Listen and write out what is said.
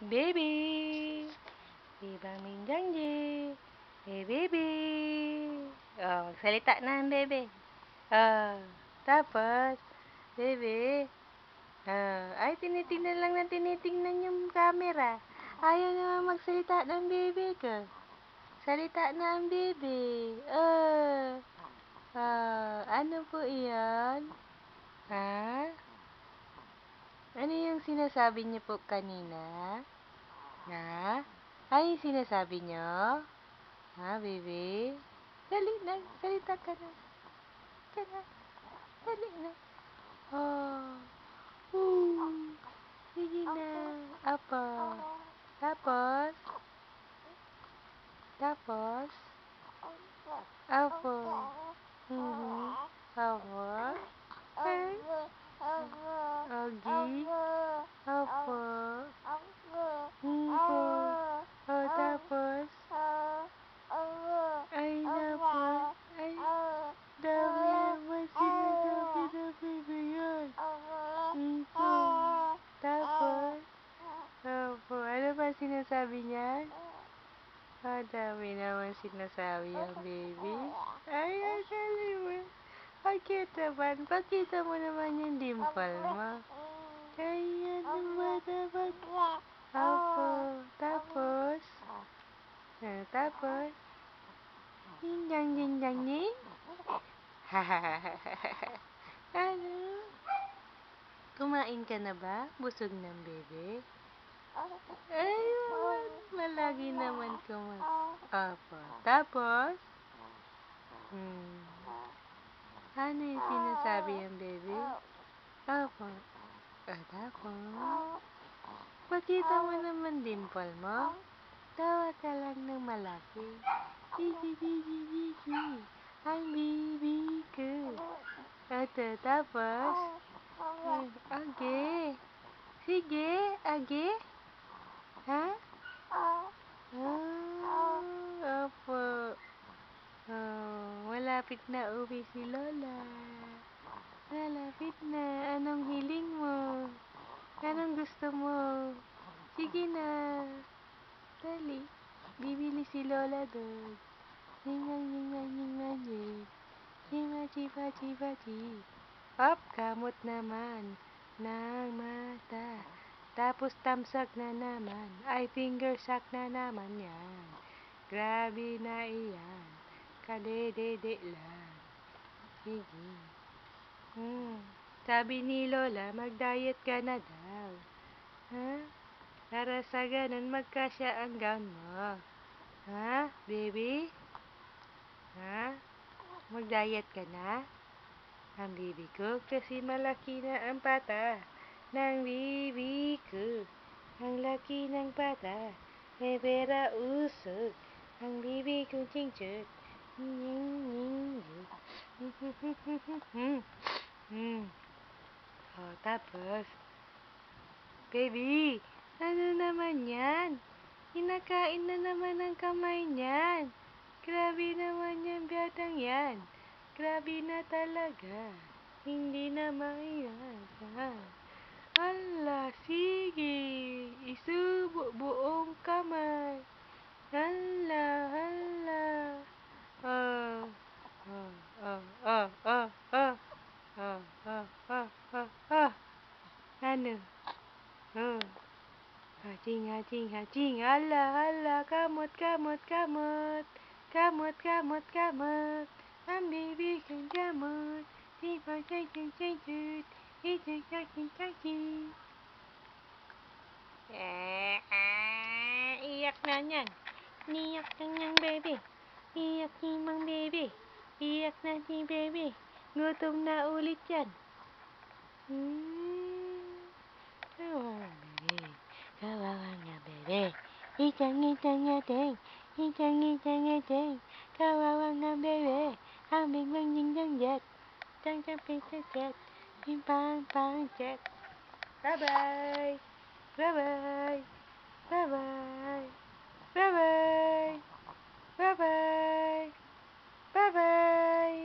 Baby! Ibang Minjangji! Hey, baby! Oh, magsalita na ang bebe. Tapos, bebe, ay, tinitingnan lang na tinitingnan yung camera. Ayaw naman magsalita ng bebe ko. Salita na ang bebe. Ano po iyon? Ha? Ano yung sinasabi niyo po kanina? Ha? Ay, yung sinasabi niyo? Ha, baby? Dali na, salita ka na. Ka na. Dali na. Oh. Sige na. Apo. Tapos? Tapos? Apo. Apo. Ay. Ogi. Apo. Po. Oh, tapos? Ay, napo. Ay, dami naman sinasabi na baby yan. Po. Tapos? Opo. Ano pa sinasabi niya? Dami naman sinasabi yung baby. Ay, ang galing mo. Cute naman. Pakita mo naman yung dimple mo. Kaya naman. Opo. Tapos? Tapos? Yinjang, yinjang, yin? Ano? Kumain ka na ba? Busog ng bebe? Ay, malagi naman kumain. Opo. Tapos? Ano yung sinasabi yung baby? Opo. Tapos? Pakita mo naman dimple mo. Tawa ka lang ng malaki. Gigi. Ang baby ko. Tapos? Age. Sige, age. Ha? Opo. Malapit na uwi si Lola. Malapit na. Anong hiling mo? Anong gusto mo? Sige na. Dali. Bibili si Lola doon. Ying magic. Chiba. Hop, kamot naman. Ng mata. Tapos tamsak na naman. Ay, finger sack na naman yan. Grabe na iyan. Kadedede lang. Sige. Sabi ni Lola, mag-diet ka na daw. Ha? Para sa ganun, magkasya ang gown mo. Ha, baby? Ha? Mag-diet ka na? Ang baby ko, kasi malaki na ang pata ng baby ko. Ang laki ng pata, may pera usok. Ang baby ko ching-chut. Tapos, baby, ano naman yan? Kinakain na naman ang kamay niyan. Grabe naman yan, batang yan. Grabe na talaga. Hindi na maiyasan. Hala, sige. Isubo buong kamay. Hala. Oh. Ano? Haching. Hala. Kamot. Ang baby kong kamot. Ching. Iyak na yan. Iyak na yan, baby. Iyak ni mang baby. Iyak na si baby. Gutom na ulit yan. Kawawa nga, bebe. Itang. Kawawa nga, bebe. Ang biglang jingjang jet. Jang jet. Pang jet. Bye-bye. Bye-bye. Bye-bye. Bye-bye. Bye-bye. Bye-bye.